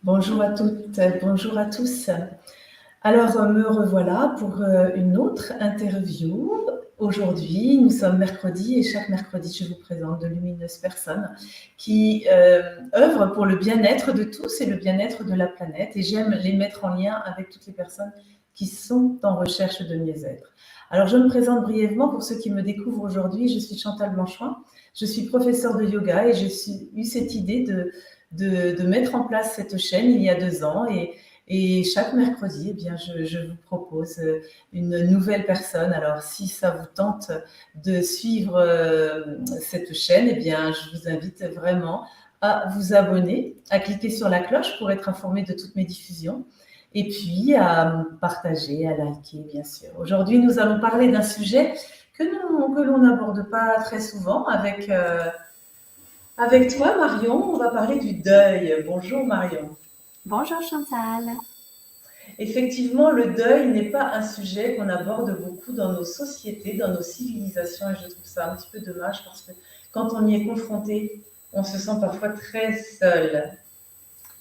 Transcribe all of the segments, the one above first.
Bonjour à toutes, bonjour à tous. Alors, me revoilà pour une autre interview. Aujourd'hui, nous sommes mercredi et chaque mercredi, je vous présente de lumineuses personnes qui œuvrent pour le bien-être de tous et le bien-être de la planète. Et j'aime les mettre en lien avec toutes les personnes qui sont en recherche de mieux-être. Alors, je me présente brièvement pour ceux qui me découvrent aujourd'hui. Je suis Chantal Blanchoin, je suis professeure de yoga et j'ai eu cette idée de mettre en place cette chaîne il y a 2 ans. Et chaque mercredi, eh bien, je vous propose une nouvelle personne. Alors, si ça vous tente de suivre cette chaîne, eh bien, je vous invite vraiment à vous abonner, à cliquer sur la cloche pour être informé de toutes mes diffusions et puis à partager, à liker, bien sûr. Aujourd'hui, nous allons parler d'un sujet que l'on n'aborde pas très souvent avec toi, Marion. On va parler du deuil. Bonjour, Marion. Bonjour Chantal. Effectivement, le deuil n'est pas un sujet qu'on aborde beaucoup dans nos sociétés, dans nos civilisations, et je trouve ça un petit peu dommage parce que quand on y est confronté, on se sent parfois très seul.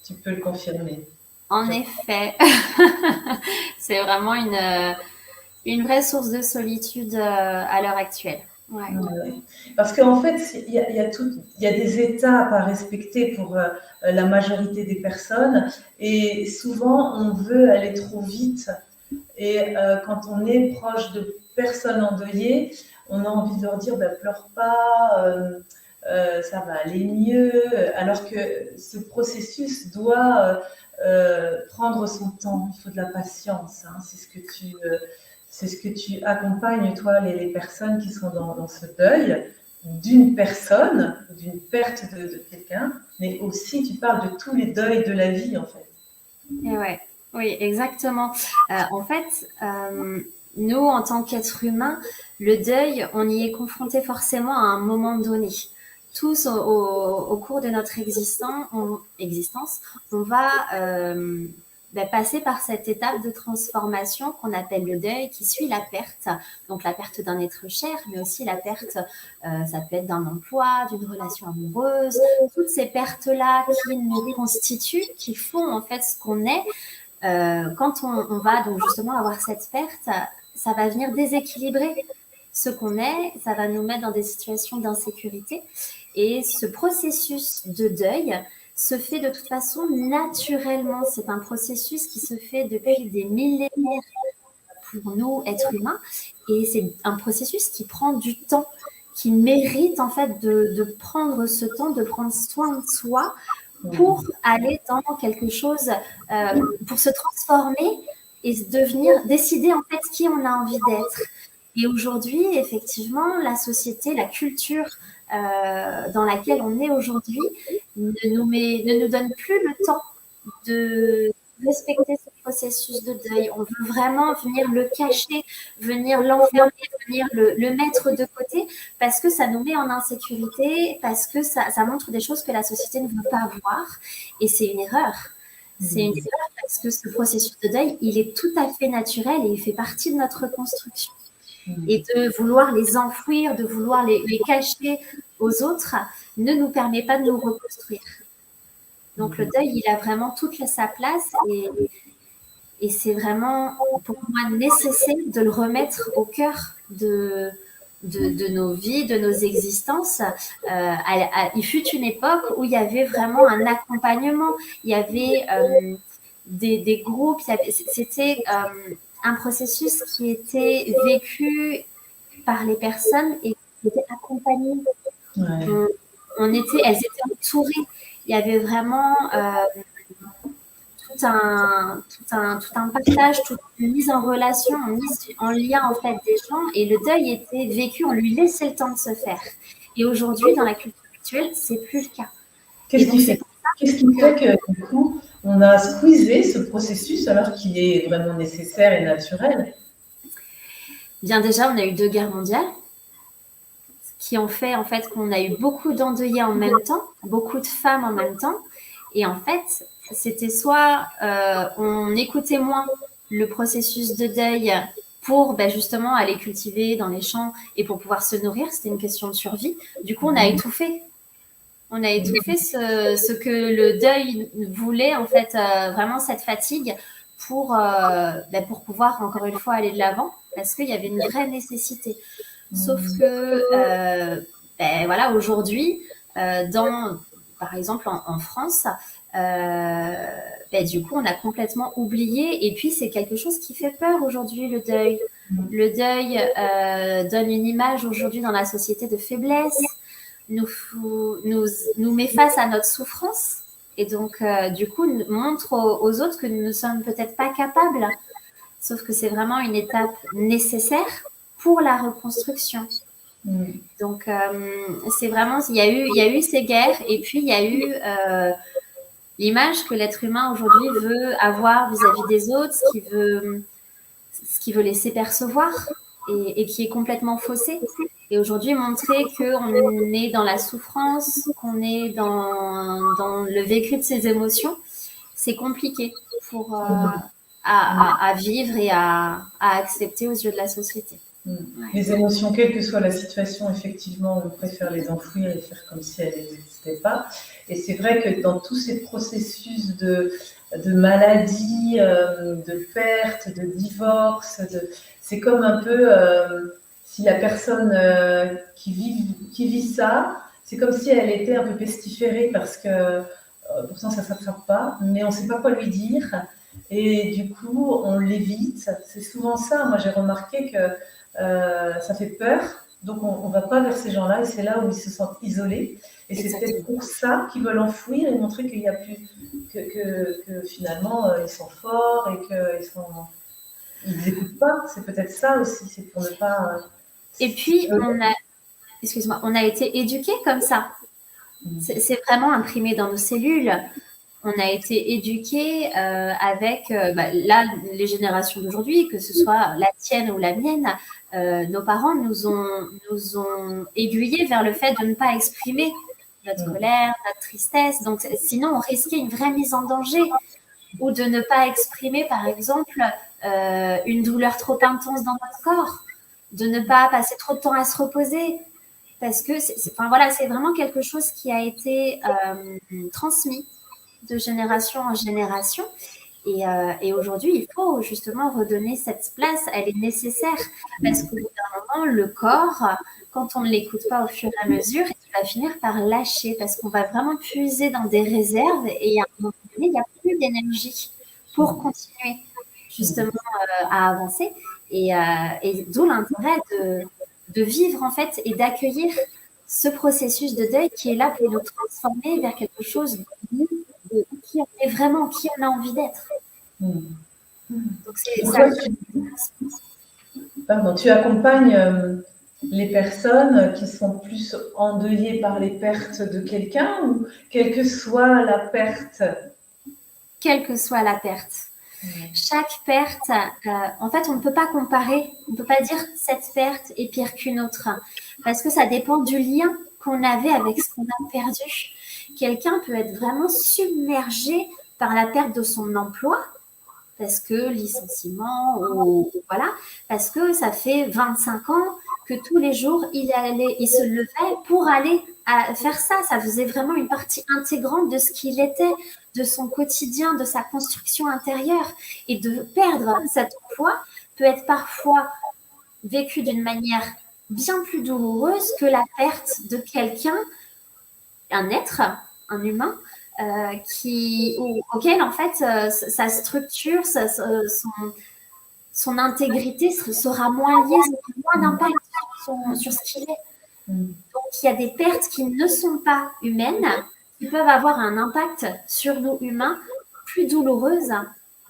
Tu peux le confirmer. En effet, c'est vraiment une vraie source de solitude à l'heure actuelle. Ouais. Ouais. Parce qu'en fait, il y a des étapes à respecter pour la majorité des personnes et souvent on veut aller trop vite. Et quand on est proche de personnes endeuillées, on a envie de leur dire bah, pleure pas, ça va aller mieux, alors que ce processus doit prendre son temps. Il faut de la patience. Hein. C'est ce que tu accompagnes, toi, les personnes qui sont dans ce deuil d'une personne, d'une perte de quelqu'un, mais aussi tu parles de tous les deuils de la vie, en fait. Et ouais, oui, exactement. En fait, nous, en tant qu'êtres humains, le deuil, on y est confronté forcément à un moment donné. Tous, au cours de notre existence, on va passer par cette étape de transformation qu'on appelle le deuil, qui suit la perte. Donc la perte d'un être cher, mais aussi la perte, ça peut être d'un emploi, d'une relation amoureuse, toutes ces pertes-là qui nous constituent, qui font en fait ce qu'on est. Quand on va donc justement avoir cette perte, ça va venir déséquilibrer ce qu'on est, ça va nous mettre dans des situations d'insécurité. Et ce processus de deuil se fait de toute façon naturellement. C'est un processus qui se fait depuis des millénaires pour nous, êtres humains. Et c'est un processus qui prend du temps, qui mérite en fait de prendre ce temps, de prendre soin de soi pour aller dans quelque chose, pour se transformer et décider en fait qui on a envie d'être. Et aujourd'hui, effectivement, la société, la culture dans laquelle on est aujourd'hui ne nous donne plus le temps de respecter ce processus de deuil. On veut vraiment venir le cacher, venir l'enfermer, venir le mettre de côté parce que ça nous met en insécurité, parce que ça montre des choses que la société ne veut pas voir. Et c'est une erreur. C'est une erreur parce que ce processus de deuil, il est tout à fait naturel et il fait partie de notre construction. Et de vouloir les enfouir, de vouloir les cacher aux autres, ne nous permet pas de nous reconstruire. Donc le deuil, il a vraiment toute sa place et c'est vraiment pour moi nécessaire de le remettre au cœur de nos vies, de nos existences. Il fut une époque où il y avait vraiment un accompagnement, il y avait des groupes, c'était un processus qui était vécu par les personnes et qui était accompagné. Ouais. Elles étaient entourées. Il y avait vraiment tout un partage, toute une mise en relation, une mise en lien en fait des gens. Et le deuil était vécu, on lui laissait le temps de se faire. Et aujourd'hui, dans la culture actuelle, c'est plus le cas. Qu'est-ce qui fait que du coup, on a squeezé ce processus alors qu'il est vraiment nécessaire et naturel? Bien déjà, on a eu 2 guerres mondiales qui ont fait en fait qu'on a eu beaucoup d'endeuillés en même temps, beaucoup de femmes en même temps. Et en fait, c'était soit on écoutait moins le processus de deuil pour justement aller cultiver dans les champs et pour pouvoir se nourrir, c'était une question de survie. Du coup, on a étouffé On a étouffé ce que le deuil voulait, en fait, vraiment cette fatigue pour pouvoir, encore une fois, aller de l'avant, parce qu'il y avait une vraie nécessité. Sauf que, voilà, aujourd'hui, par exemple, en France, du coup, on a complètement oublié. Et puis, c'est quelque chose qui fait peur aujourd'hui, le deuil. Le deuil donne une image aujourd'hui dans la société de faiblesse, nous, nous met face à notre souffrance et donc, du coup, montre aux autres que nous ne sommes peut-être pas capables. Sauf que c'est vraiment une étape nécessaire pour la reconstruction. Donc, c'est vraiment, il y a eu ces guerres et puis il y a eu l'image que l'être humain aujourd'hui veut avoir vis-à-vis des autres, ce qu'il veut laisser percevoir et qui est complètement faussé. Et aujourd'hui, montrer qu'on est dans la souffrance, qu'on est dans le vécu de ses émotions, c'est compliqué à vivre et à accepter aux yeux de la société. Ouais. Les émotions, quelle que soit la situation, effectivement, on préfère les enfouir et faire comme si elles n'existaient pas. Et c'est vrai que dans tous ces processus de maladie, de perte, de divorce, c'est comme un peu si la personne qui vit ça, c'est comme si elle était un peu pestiférée parce que pourtant ça ne s'attrape pas, mais on ne sait pas quoi lui dire. Et du coup, on l'évite. C'est souvent ça. Moi, j'ai remarqué que ça fait peur, donc on ne va pas vers ces gens-là et c'est là où ils se sentent isolés. Et c'est peut-être pour ça qu'ils veulent enfouir et montrer qu'il n'y a plus, que finalement ils sont forts et qu'ils n'écoutent pas. C'est peut-être ça aussi, c'est pour ne pas. Et puis, on a été éduqués comme ça. C'est vraiment imprimé dans nos cellules. On a été éduqués avec là, les générations d'aujourd'hui, que ce soit la tienne ou la mienne, nos parents nous ont aiguillés vers le fait de ne pas exprimer notre colère, notre tristesse. Donc, sinon, on risquait une vraie mise en danger ou de ne pas exprimer, par exemple, une douleur trop intense dans notre corps, de ne pas passer trop de temps à se reposer. Parce que c'est vraiment quelque chose qui a été transmis de génération en génération. Et aujourd'hui, il faut justement redonner cette place. Elle est nécessaire parce qu'au bout d'un moment, le corps, quand on ne l'écoute pas au fur et à mesure, il va finir par lâcher parce qu'on va vraiment puiser dans des réserves et à un moment donné, il n'y a plus d'énergie pour continuer justement à avancer. Et d'où l'intérêt de vivre en fait et d'accueillir ce processus de deuil qui est là pour nous transformer vers quelque chose de qui on est vraiment, qui on a envie d'être. Donc c'est ça. Pardon, tu accompagnes les personnes qui sont plus endeuillées par les pertes de quelqu'un ou quelle que soit la perte? Quelle que soit la perte. Chaque perte, en fait, on ne peut pas comparer, on ne peut pas dire cette perte est pire qu'une autre, parce que ça dépend du lien qu'on avait avec ce qu'on a perdu. Quelqu'un peut être vraiment submergé par la perte de son emploi, parce que licenciement, ou voilà, parce que ça fait 25 ans que tous les jours, il se levait pour aller faire ça. Ça faisait vraiment une partie intégrante de ce qu'il était, de son quotidien, de sa construction intérieure. Et de perdre cet emploi peut être parfois vécu d'une manière bien plus douloureuse que la perte de quelqu'un, un être, un humain, auquel en fait sa structure, son intégrité sera moins liée, moins d'impact sur ce qu'il est. Donc il y a des pertes qui ne sont pas humaines, qui peuvent avoir un impact sur nous humains plus douloureuses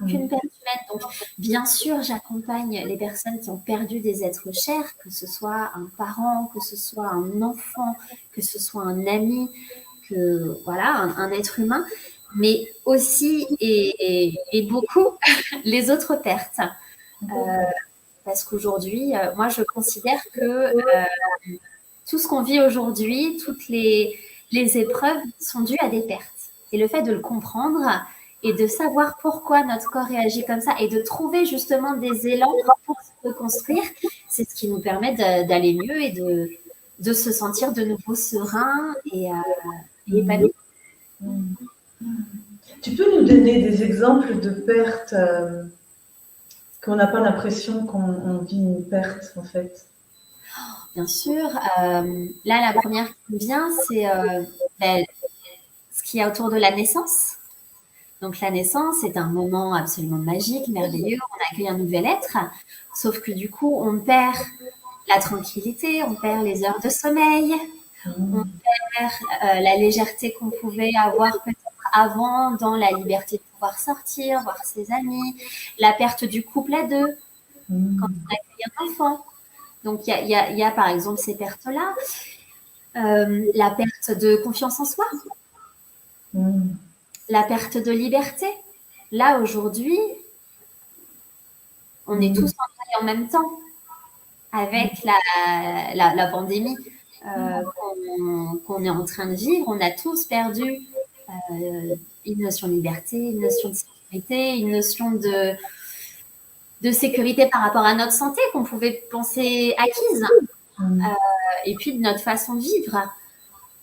qu'une perte humaine. Donc bien sûr, j'accompagne les personnes qui ont perdu des êtres chers, que ce soit un parent, que ce soit un enfant, que ce soit un ami, que voilà, un être humain, mais aussi et beaucoup les autres pertes. Parce qu'aujourd'hui, moi, je considère que tout ce qu'on vit aujourd'hui, toutes les épreuves sont dues à des pertes. Et le fait de le comprendre et de savoir pourquoi notre corps réagit comme ça et de trouver justement des élans pour se reconstruire, c'est ce qui nous permet d'aller mieux et de se sentir de nouveau serein et épanouie. Tu peux nous donner des exemples de pertes qu'on n'a pas l'impression qu'on vit une perte, en fait? Bien sûr. Là, la première qui me vient, c'est ce qu'il y a autour de la naissance. Donc, la naissance est un moment absolument magique, merveilleux. On accueille un nouvel être. Sauf que du coup, on perd la tranquillité, on perd les heures de sommeil, on perd la légèreté qu'on pouvait avoir peut-être avant dans la liberté de pouvoir sortir, voir ses amis, la perte du couple à deux quand on accueille un enfant. Donc, il y a par exemple ces pertes-là. La perte de confiance en soi, la perte de liberté. Là, aujourd'hui, on est tous en deuil en même temps avec la pandémie qu'on est en train de vivre. On a tous perdu une notion de liberté, une notion de sécurité, une notion de sécurité par rapport à notre santé qu'on pouvait penser acquise, et puis de notre façon de vivre.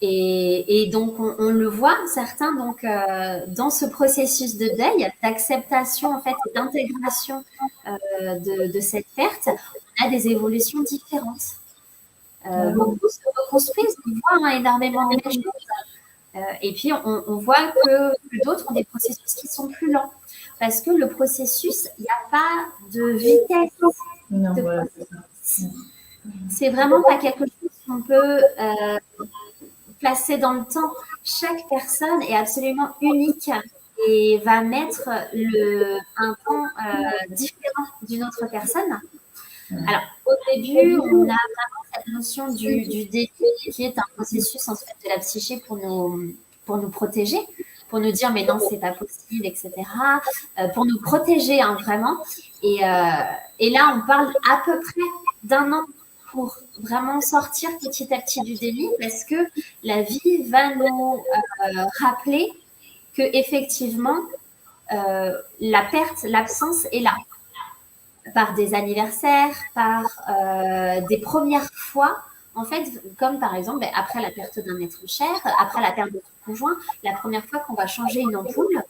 Et donc, on le voit, certains, donc, dans ce processus de deuil, d'acceptation en fait, et d'intégration de cette perte, on a des évolutions différentes. Beaucoup se reconstruisent, on voit énormément de choses. Et puis, on voit que d'autres ont des processus qui sont plus lents. Parce que le processus, il n'y a pas de vitesse. Non, voilà, c'est ça. C'est vraiment pas quelque chose qu'on peut placer dans le temps. Chaque personne est absolument unique et va mettre un temps différent d'une autre personne. Alors, au début, on a vraiment cette notion du déni, qui est un processus en fait, de la psyché pour nous protéger, pour nous dire mais non, c'est pas possible, etc. Pour nous protéger, hein, vraiment. Et là, on parle à peu près d'un an pour vraiment sortir petit à petit du déni, parce que la vie va nous rappeler que effectivement la perte, l'absence est là, par des anniversaires, par des premières fois, en fait, comme par exemple après la perte d'un être cher, après la perte de ton conjoint, la première fois qu'on va changer une ampoule,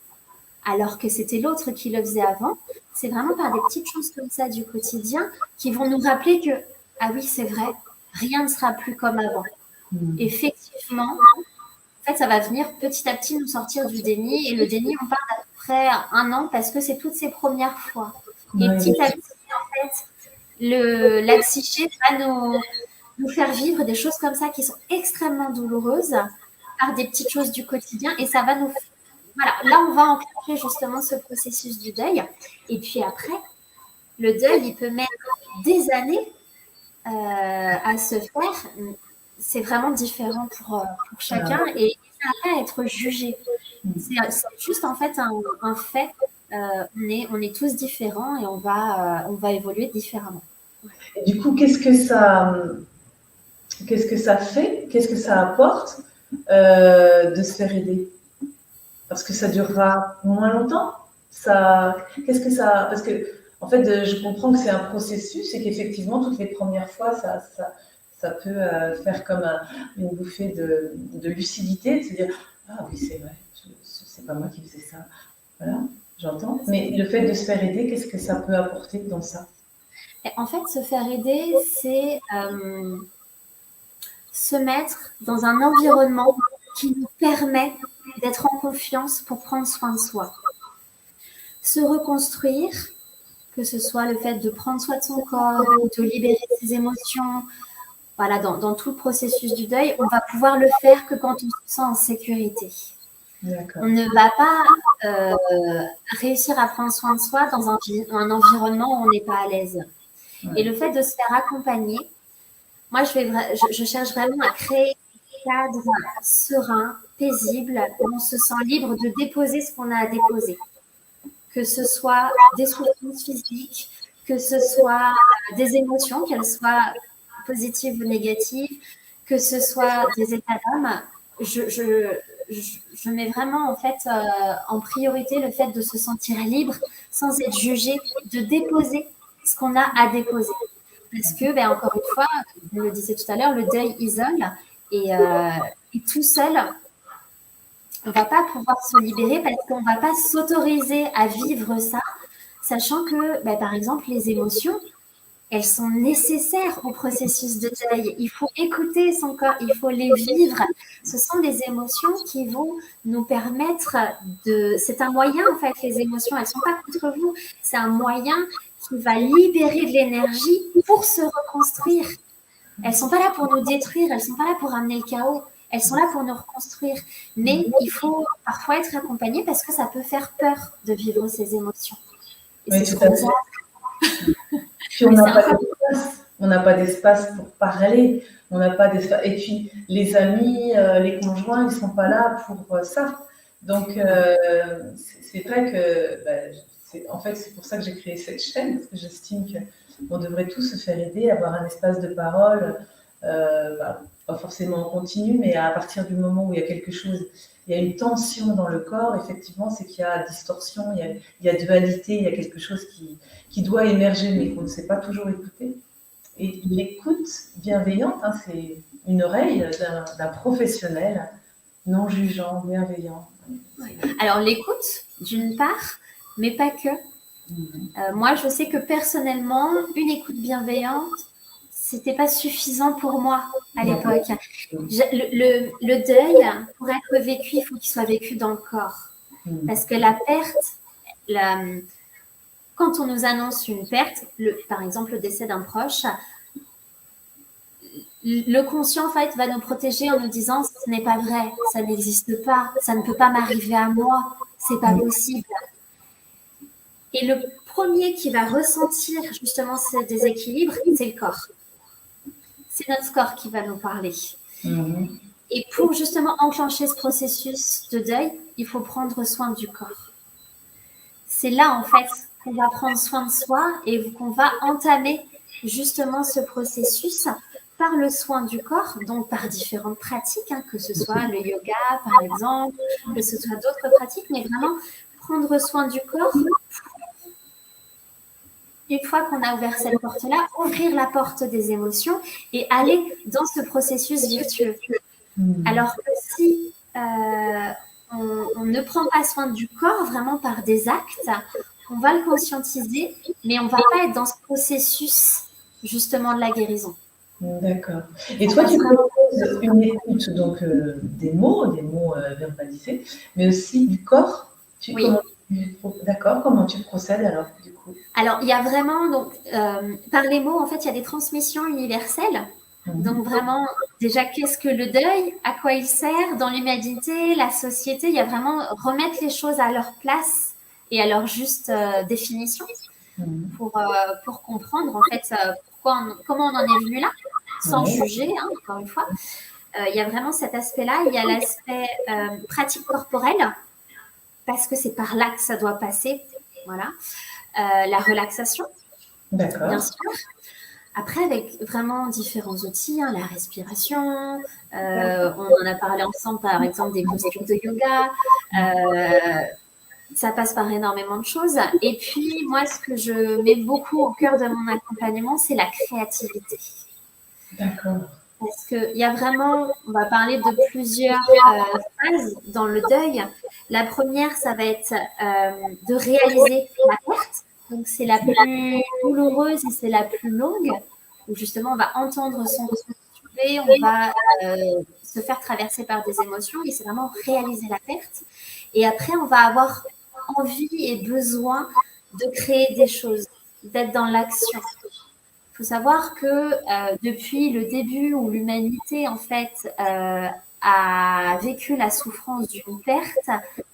alors que c'était l'autre qui le faisait avant, c'est vraiment par des petites choses comme ça du quotidien qui vont nous rappeler que ah oui, c'est vrai, rien ne sera plus comme avant. Effectivement, en fait, ça va venir petit à petit nous sortir du déni. Et le déni, on parle d'à peu près un an parce que c'est toutes ces premières fois. Et petit à petit, en fait, la psyché va nous faire vivre des choses comme ça qui sont extrêmement douloureuses par des petites choses du quotidien. Et ça va nous... Voilà, là, on va enclencher justement ce processus du deuil. Et puis après, le deuil, il peut mettre des années à se faire. C'est vraiment différent pour chacun et ça n'a pas à être jugé. C'est juste en fait un fait. On est tous différents et on va évoluer différemment. Et du coup, qu'est-ce que ça fait, qu'est-ce que ça apporte de se faire aider? Parce que ça durera moins longtemps. Qu'est-ce que ça... Parce que, en fait, je comprends que c'est un processus et qu'effectivement, toutes les premières fois, ça peut faire comme une bouffée de lucidité, de se dire « Ah oui, c'est vrai, c'est pas moi qui faisais ça. » Voilà, j'entends. Mais le fait de se faire aider, qu'est-ce que ça peut apporter dans ça? En fait, se faire aider, c'est se mettre dans un environnement qui nous permet d'être en confiance pour prendre soin de soi. Se reconstruire, que ce soit le fait de prendre soin de son corps, de libérer ses émotions, voilà, dans tout le processus du deuil, on va pouvoir le faire que quand on se sent en sécurité. On ne va pas réussir à prendre soin de soi dans un environnement où on n'est pas à l'aise. Et le fait de se faire accompagner, moi, je cherche vraiment à créer un cadre serein, paisible, où on se sent libre de déposer ce qu'on a à déposer. Que ce soit des souffrances physiques, que ce soit des émotions, qu'elles soient positives ou négatives, que ce soit des états d'âme. Je mets vraiment en fait en priorité le fait de se sentir libre sans être jugé, de déposer ce qu'on a à déposer. Parce que, encore une fois, je le disais tout à l'heure, le deuil isole et tout seul, on va pas pouvoir se libérer parce qu'on va pas s'autoriser à vivre ça, sachant que, par exemple, les émotions, elles sont nécessaires au processus de deuil. Il faut écouter son corps, il faut les vivre. Ce sont des émotions qui vont nous permettre de... C'est un moyen, en fait, les émotions, elles ne sont pas contre vous. C'est un moyen qui va libérer de l'énergie pour se reconstruire. Elles ne sont pas là pour nous détruire, elles ne sont pas là pour amener le chaos. Elles sont là pour nous reconstruire. Mais il faut parfois être accompagné parce que ça peut faire peur de vivre ces émotions. Et Oui, c'est tout à fait. Puis on n'a pas d'espace pour parler, on n'a pas d'espace. Et puis les amis, les conjoints, ils sont pas là pour ça. Donc c'est vrai que, en fait, c'est pour ça que j'ai créé cette chaîne, parce que j'estime qu'on devrait tous se faire aider, avoir un espace de parole, pas forcément en continu, mais à partir du moment où il y a quelque chose, il y a une tension dans le corps, effectivement, c'est qu'il y a distorsion, il y a dualité, il y a quelque chose qui doit émerger, mais qu'on ne sait pas toujours écouter. Et l'écoute bienveillante, hein, c'est une oreille d'un professionnel non jugeant, bienveillant. Ouais. Alors l'écoute, d'une part, mais pas que. Moi, je sais que personnellement, une écoute bienveillante, c'était pas suffisant pour moi à l'époque. Le deuil, pour être vécu, il faut qu'il soit vécu dans le corps. Parce que la perte, quand on nous annonce une perte, par exemple le décès d'un proche, le conscient, en fait, va nous protéger en nous disant ce n'est pas vrai, ça n'existe pas, ça ne peut pas m'arriver à moi, c'est pas possible. Et le premier qui va ressentir justement ce déséquilibre, c'est le corps. C'est notre corps qui va nous parler. Et pour justement enclencher ce processus de deuil, il faut prendre soin du corps. C'est là, en fait, qu'on va prendre soin de soi et qu'on va entamer justement ce processus par le soin du corps, donc par différentes pratiques, hein, que ce soit le yoga, par exemple, que ce soit d'autres pratiques, mais vraiment prendre soin du corps. Une fois qu'on a ouvert cette porte-là, ouvrir la porte des émotions et aller dans ce processus virtueux. Alors que si on ne prend pas soin du corps vraiment par des actes, on va le conscientiser, mais on ne va pas être dans ce processus justement de la guérison. D'accord. Et toi, tu proposes une écoute, donc des mots verbalisés, mais aussi du corps. Oui. D'accord. Comment tu procèdes alors, du coup? Alors, il y a vraiment, donc, par les mots, en fait, il y a des transmissions universelles. Donc, vraiment, déjà, qu'est-ce que le deuil? À quoi il sert dans l'humanité, la société? Il y a vraiment remettre les choses à leur place et à leur juste définition pour comprendre, en fait, comment on en est venu là, sans juger, hein, encore une fois. Il y a vraiment cet aspect-là. Il y a l'aspect pratique corporelle, parce que c'est par là que ça doit passer. Voilà. La relaxation, bien sûr. Après, avec vraiment différents outils, hein, la respiration, on en a parlé ensemble, par exemple, des postures de yoga. Ça passe par énormément de choses. Et puis, moi, ce que je mets beaucoup au cœur de mon accompagnement, c'est la créativité. D'accord. Parce qu'il y a vraiment, on va parler de plusieurs phases dans le deuil. La première, ça va être de réaliser la perte. Donc, c'est la plus douloureuse et c'est la plus longue. Où justement, on va entendre son souffler, on va se faire traverser par des émotions et c'est vraiment réaliser la perte. Et après, on va avoir envie et besoin de créer des choses, d'être dans l'action. Il faut savoir que depuis le début où l'humanité, en fait, a vécu la souffrance d'une perte,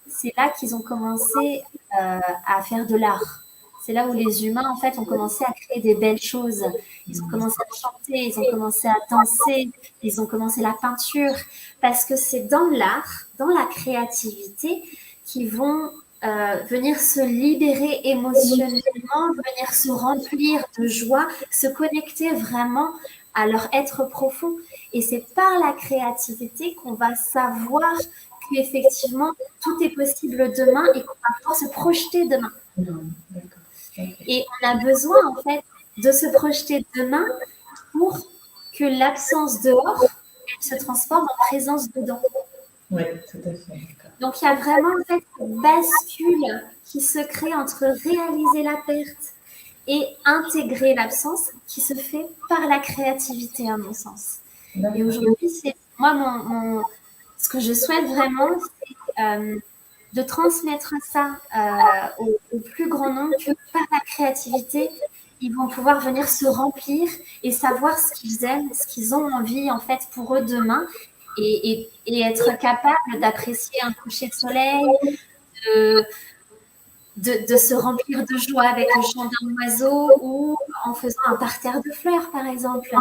c'est là qu'ils ont commencé à faire de l'art. C'est là où les humains, en fait, ont commencé à créer des belles choses. Ils ont commencé à chanter, ils ont commencé à danser, ils ont commencé la peinture. Parce que c'est dans l'art, dans la créativité, qu'ils vont venir se libérer émotionnellement, venir se remplir de joie, se connecter vraiment à leur être profond. Et c'est par la créativité qu'on va savoir qu'effectivement, tout est possible demain et qu'on va pouvoir se projeter demain. Et on a besoin, en fait, de se projeter demain pour que l'absence dehors se transforme en présence dedans. Oui, tout à fait. Donc, il y a vraiment en fait une bascule qui se crée entre réaliser la perte et intégrer l'absence qui se fait par la créativité, à mon sens. Et aujourd'hui, c'est moi, ce que je souhaite vraiment, c'est de transmettre ça au plus grand nombre, que par la créativité, ils vont pouvoir venir se remplir et savoir ce qu'ils aiment, ce qu'ils ont envie en fait pour eux demain, et être capable d'apprécier un coucher de soleil, de, de se remplir de joie avec le chant d'un oiseau ou en faisant un parterre de fleurs, par exemple.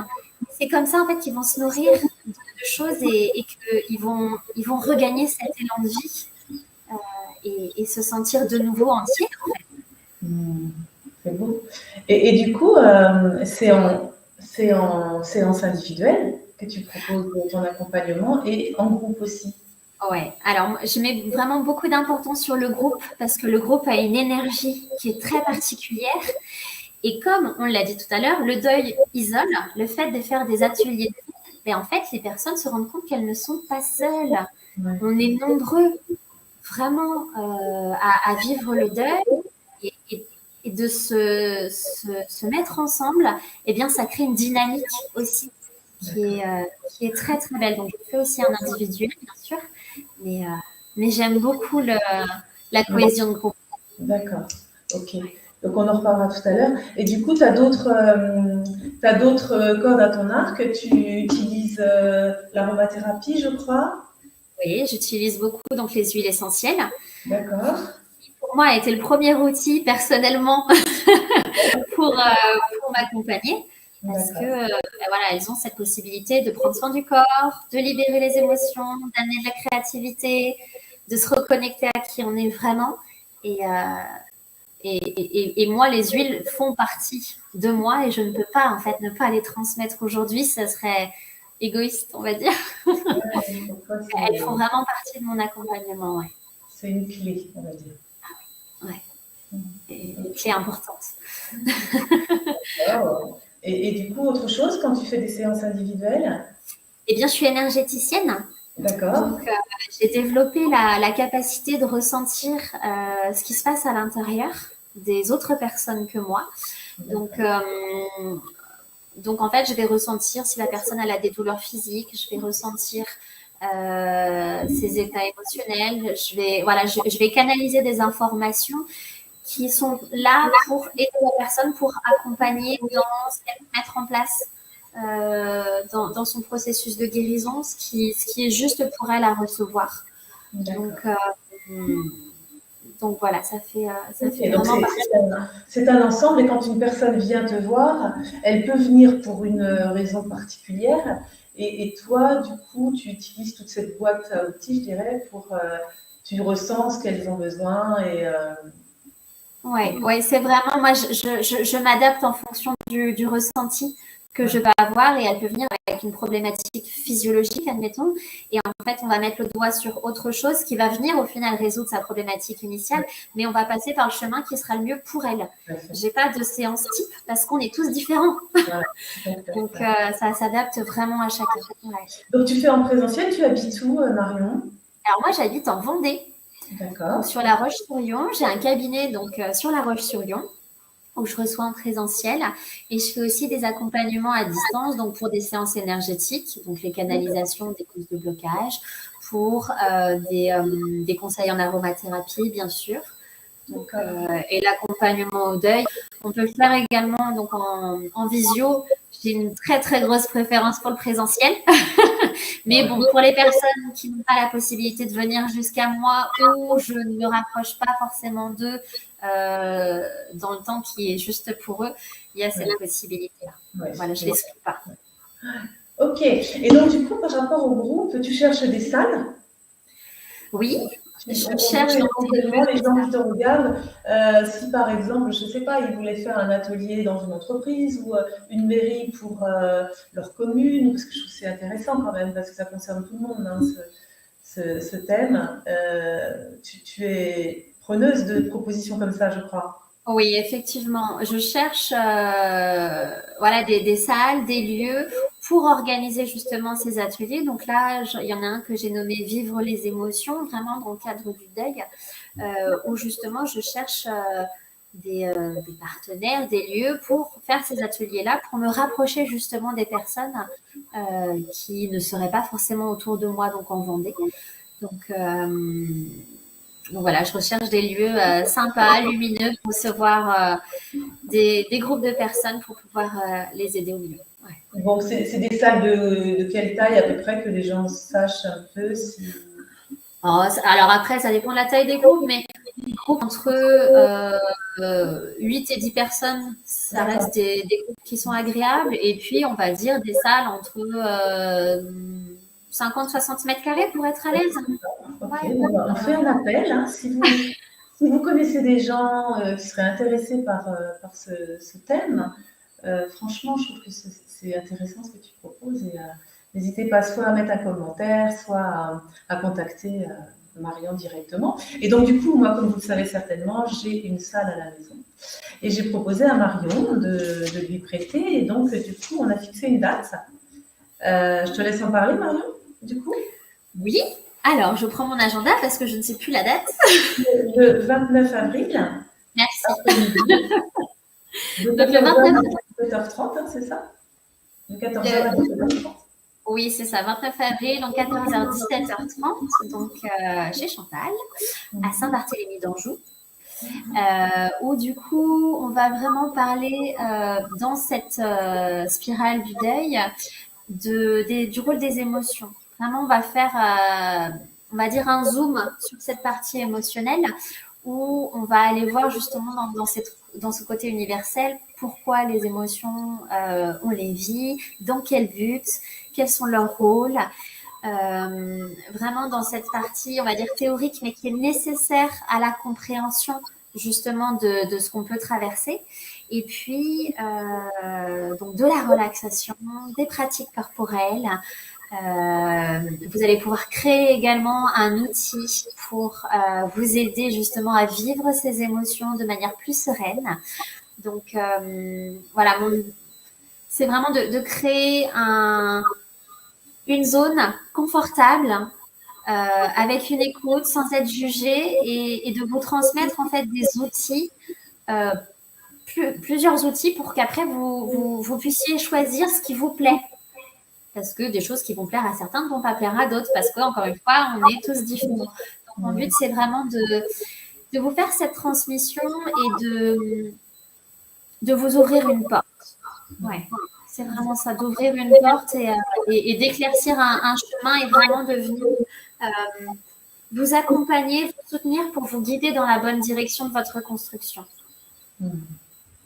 C'est comme ça en fait qu'ils vont se nourrir de choses, et qu'ils ils vont regagner cet élan de vie, et se sentir de nouveau entier. En fait. C'est beau. Et du coup, c'est en séance individuelle que tu proposes ton accompagnement et en groupe aussi. Ouais, alors je mets vraiment beaucoup d'importance sur le groupe parce que le groupe a une énergie qui est très particulière. Et comme on l'a dit tout à l'heure, le deuil isole. Le fait de faire des ateliers, mais en fait, les personnes se rendent compte qu'elles ne sont pas seules. Ouais. On est nombreux vraiment à vivre le deuil, et de se mettre ensemble, eh bien, ça crée une dynamique aussi qui est très très belle. Donc, je fais aussi un individuel, bien sûr, mais j'aime beaucoup la cohésion de groupe. D'accord, ok. Donc on en reparlera tout à l'heure. Et du coup, tu as d'autres cordes à ton arc. Tu utilises l'aromathérapie, je crois. Oui, j'utilise beaucoup donc les huiles essentielles. D'accord. Qui pour moi a été le premier outil personnellement pour m'accompagner. Parce que voilà, elles ont cette possibilité de prendre soin du corps, de libérer les émotions, d'amener de la créativité, de se reconnecter à qui on est vraiment. Et moi, les huiles font partie de moi, et je ne peux pas en fait ne pas les transmettre aujourd'hui. Ça serait égoïste, on va dire. Elles font vraiment partie de mon accompagnement. Ouais. C'est une clé, on va dire. Ouais. Une clé importante. Et du coup, autre chose, quand tu fais des séances individuelles? Eh bien, je suis énergéticienne. D'accord. Donc, j'ai développé la capacité de ressentir ce qui se passe à l'intérieur des autres personnes que moi. Donc, en fait, je vais ressentir si la personne elle a des douleurs physiques, je vais ressentir ses états émotionnels, je vais canaliser des informations qui sont là pour aider la personne, pour accompagner dans ce qu'elle peut mettre en place dans son processus de guérison, ce qui est juste pour elle à recevoir. Donc voilà, ça fait vraiment partie. C'est un ensemble, et quand une personne vient te voir, elle peut venir pour une raison particulière, et toi, du coup, tu utilises toute cette boîte à outils, je dirais, tu ressens ce qu'elles ont besoin. Ouais, c'est vraiment, moi, je m'adapte en fonction du ressenti que je vais avoir, et elle peut venir avec une problématique physiologique, admettons, et en fait, on va mettre le doigt sur autre chose qui va venir au final résoudre sa problématique initiale, mais on va passer par le chemin qui sera le mieux pour elle. J'ai pas de séance type parce qu'on est tous différents. Donc, ça s'adapte vraiment à chacun. Ouais. Donc, tu fais en présentiel, tu habites où, Marion? Alors, moi, j'habite en Vendée. D'accord. Sur la Roche-sur-Yon. J'ai un cabinet donc sur la Roche-sur-Yon où je reçois en présentiel, et je fais aussi des accompagnements à distance, donc pour des séances énergétiques, donc les canalisations des causes de blocage, pour des conseils en aromathérapie, bien sûr. Donc, et l'accompagnement au deuil, on peut le faire également donc en visio. J'ai une très très grosse préférence pour le présentiel. Mais bon, pour les personnes qui n'ont pas la possibilité de venir jusqu'à moi, ou je ne me rapproche pas forcément d'eux dans le temps qui est juste pour eux, il y a cette possibilité-là. Voilà, je ne l'exclus pas. Ok. Et donc, du coup, par rapport au groupe, tu cherches des salles? Oui. Je cherche éventuellement les gens qui te regardent, si par exemple, je ne sais pas, ils voulaient faire un atelier dans une entreprise ou une mairie pour leur commune, parce que je trouve que c'est intéressant quand même, parce que ça concerne tout le monde, hein, ce thème. Tu es preneuse de propositions comme ça, je crois. Oui, effectivement. Je cherche des salles, des lieux pour organiser justement ces ateliers. Donc là, il y en a un que j'ai nommé Vivre les émotions, vraiment dans le cadre du deuil, où justement je cherche des partenaires, des lieux pour faire ces ateliers-là, pour me rapprocher justement des personnes qui ne seraient pas forcément autour de moi, donc en Vendée. Donc voilà, je recherche des lieux sympas, lumineux, pour recevoir des groupes de personnes pour pouvoir les aider au mieux. Ouais. Donc, c'est des salles de quelle taille à peu près que les gens sachent un peu si... Alors après, ça dépend de la taille des groupes, mais des groupes entre 8 et 10 personnes, ça reste des groupes qui sont agréables. Et puis, on va dire des salles entre 50-60 mètres carrés pour être à l'aise. Ok, on fait un appel. Hein, si vous connaissez des gens qui seraient intéressés par ce thème, franchement, je trouve que c'est intéressant ce que tu proposes. Et n'hésitez pas soit à mettre un commentaire, soit à contacter Marion directement. Et donc, du coup, moi, comme vous le savez certainement, j'ai une salle à la maison. Et j'ai proposé à Marion de lui prêter. Et donc, du coup, on a fixé une date. Je te laisse en parler, Marion, du coup. Oui. Alors, je prends mon agenda parce que je ne sais plus la date. Le 29 avril. Merci. Donc, le 29 à 17h30, hein, c'est ça? De 14h à 17h30. Oui, c'est ça, 29 avril, donc 14h, 17h30, donc chez Chantal, à Saint-Barthélemy d'Anjou, où du coup, on va vraiment parler dans cette spirale du deuil du rôle des émotions. Vraiment, on va faire, on va dire, un zoom sur cette partie émotionnelle où on va aller voir justement dans ce côté universel pourquoi les émotions, on les vit, dans quel but, quels sont leurs rôles. Vraiment dans cette partie, on va dire théorique, mais qui est nécessaire à la compréhension justement de ce qu'on peut traverser. Et puis, donc de la relaxation, des pratiques corporelles. Vous allez pouvoir créer également un outil pour vous aider justement à vivre ces émotions de manière plus sereine. Donc voilà, c'est vraiment de créer une zone confortable avec une écoute sans être jugé et de vous transmettre en fait des outils, plusieurs outils pour qu'après vous puissiez choisir ce qui vous plaît. Parce que des choses qui vont plaire à certains ne vont pas plaire à d'autres parce qu'encore une fois, on est tous différents. Donc, mon but, c'est vraiment de vous faire cette transmission et de vous ouvrir une porte. Ouais, c'est vraiment ça, d'ouvrir une porte et d'éclaircir un chemin et vraiment de venir vous accompagner, vous soutenir pour vous guider dans la bonne direction de votre construction.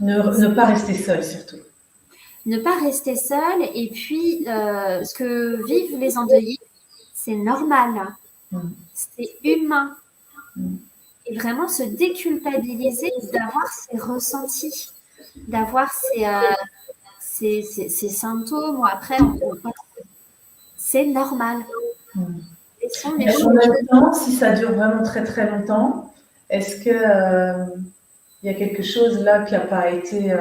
Ne pas rester seul surtout. Ne pas rester seul et puis ce que vivent les endeuillés, c'est normal, c'est humain. Et vraiment se déculpabiliser d'avoir ces ressentis, d'avoir ces symptômes ou après, c'est normal. En même temps, si ça dure vraiment très très longtemps, est-ce que il y a quelque chose là qui n'a pas été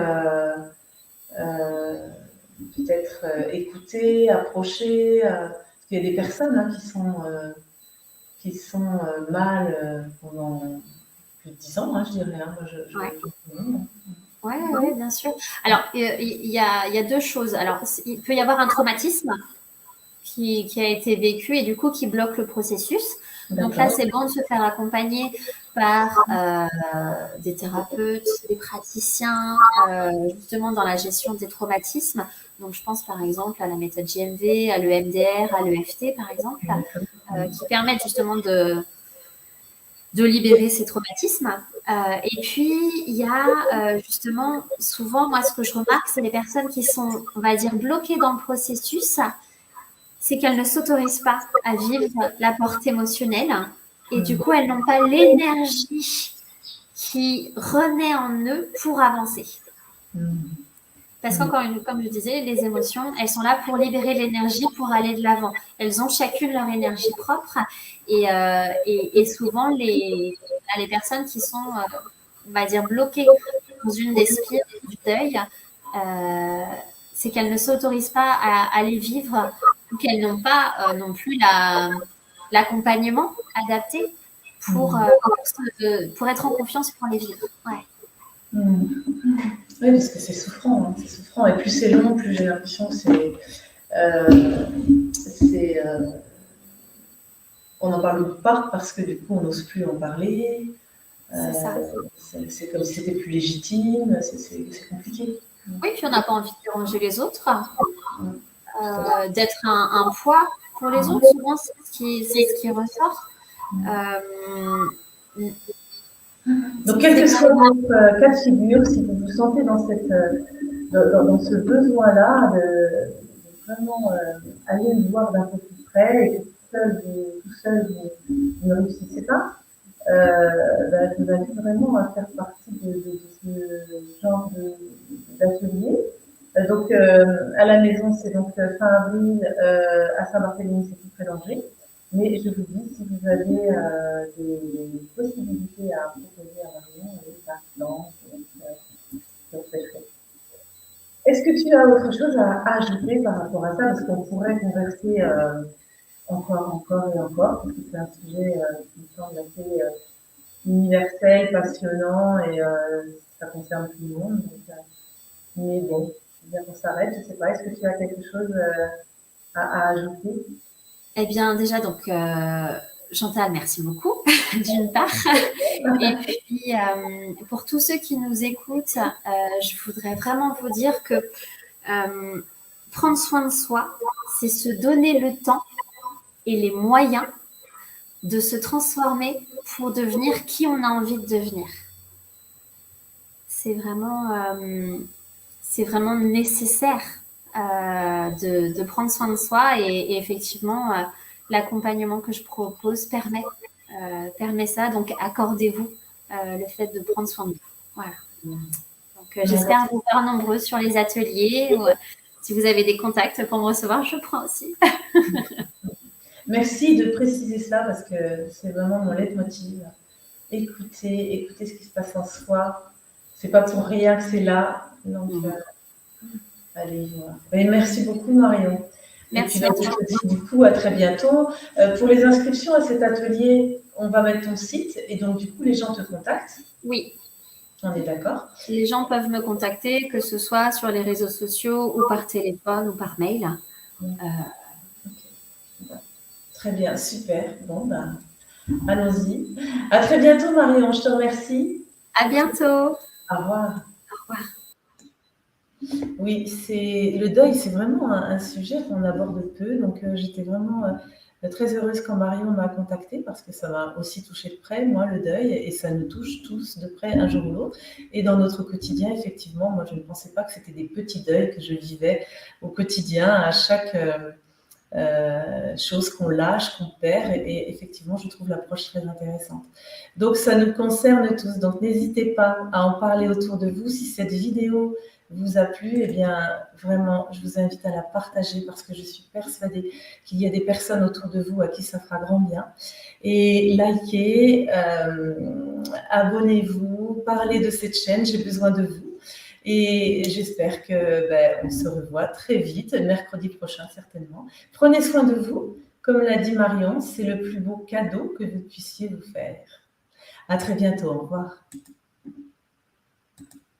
peut-être écouté, approché parce qu'il y a des personnes hein, qui sont mal pendant plus de 10 ans, hein, je dirais. Hein. Oui, bien sûr. Alors, il y a deux choses. Alors, il peut y avoir un traumatisme qui a été vécu et du coup qui bloque le processus. Donc là, c'est bon de se faire accompagner par des thérapeutes, des praticiens, justement dans la gestion des traumatismes. Donc, je pense par exemple à la méthode JMV, à l'EMDR, à l'EFT par exemple, qui permettent justement de libérer ces traumatismes. Et puis, il y a justement, souvent, moi, ce que je remarque, c'est les personnes qui sont, on va dire, bloquées dans le processus, c'est qu'elles ne s'autorisent pas à vivre la porte émotionnelle. Et du coup, elles n'ont pas l'énergie qui renaît en eux pour avancer. Parce qu'encore une fois, comme je disais, les émotions, elles sont là pour libérer l'énergie, pour aller de l'avant. Elles ont chacune leur énergie propre. Et souvent, les personnes qui sont, on va dire, bloquées dans une des spires du deuil, c'est qu'elles ne s'autorisent pas à les vivre ou qu'elles n'ont pas non plus l'accompagnement adapté pour être en confiance pour les vivre. Ouais. Oui, parce que c'est souffrant, hein, c'est souffrant. Et plus c'est long, plus j'ai l'impression que euh, on n'en parle pas parce que du coup, on n'ose plus en parler. C'est ça. C'est comme si c'était plus légitime, c'est compliqué. Oui, puis on n'a pas envie de déranger les autres, d'être un poids pour les autres. Souvent, c'est ce qui ressort. Donc, quel que soit votre cas de figure, si vous vous sentez dans ce besoin-là de vraiment aller le voir d'un peu plus près et que tout seul vous ne réussissez pas, je vous invite vraiment à faire partie de ce genre d'atelier. Donc, à la maison, c'est donc fin avril, à Saint-Barthélemy, c'est tout près d'Angers. Mais je vous dis, si vous avez des possibilités à proposer à Marion, non, je souhaiterais. Est-ce que tu as autre chose à ajouter par rapport à ça? Parce qu'on pourrait converser encore et encore, parce que c'est un sujet qui me semble assez universel, passionnant, et ça concerne tout le monde. Donc, mais bon, bien qu'on s'arrête, je ne sais pas, est-ce que tu as quelque chose à ajouter? Eh bien, déjà, donc, Chantal, merci beaucoup, d'une part. Et puis, pour tous ceux qui nous écoutent, je voudrais vraiment vous dire que prendre soin de soi, c'est se donner le temps et les moyens de se transformer pour devenir qui on a envie de devenir. C'est vraiment nécessaire de prendre soin de soi et effectivement, l'accompagnement que je propose permet ça. Donc, accordez-vous le fait de prendre soin de vous. Voilà. Donc, j'espère vous voir nombreux sur les ateliers. Ou, si vous avez des contacts pour me recevoir, je prends aussi. Merci de préciser ça parce que c'est vraiment mon leitmotiv. Écoutez ce qui se passe en soi. C'est pas pour rien que c'est là. Donc, allez, voilà. Et merci beaucoup, Marion. Merci. Et puis, je te dis du coup à très bientôt. Pour les inscriptions à cet atelier, on va mettre ton site et donc du coup, les gens te contactent. Oui. On est d'accord. Les gens peuvent me contacter, que ce soit sur les réseaux sociaux ou par téléphone ou par mail. Okay. Très bien, super. Bon, ben, allons-y. À très bientôt, Marion. Je te remercie. À bientôt. Au revoir. Au revoir. Oui, le deuil, c'est vraiment un sujet qu'on aborde peu. Donc, j'étais vraiment très heureuse quand Marion m'a contactée parce que ça m'a aussi touchée de près, moi, le deuil, et ça nous touche tous de près un jour ou l'autre. Et dans notre quotidien, effectivement, moi, je ne pensais pas que c'était des petits deuils que je vivais au quotidien, à chaque chose qu'on lâche, qu'on perd. Et effectivement, je trouve l'approche très intéressante. Donc, ça nous concerne tous. Donc, n'hésitez pas à en parler autour de vous. Si cette vidéo vous a plu, eh bien, vraiment, je vous invite à la partager parce que je suis persuadée qu'il y a des personnes autour de vous à qui ça fera grand bien. Et likez, abonnez-vous, parlez de cette chaîne, j'ai besoin de vous. Et j'espère que on se revoit très vite, mercredi prochain certainement. Prenez soin de vous. Comme l'a dit Marion, c'est le plus beau cadeau que vous puissiez vous faire. À très bientôt. Au revoir.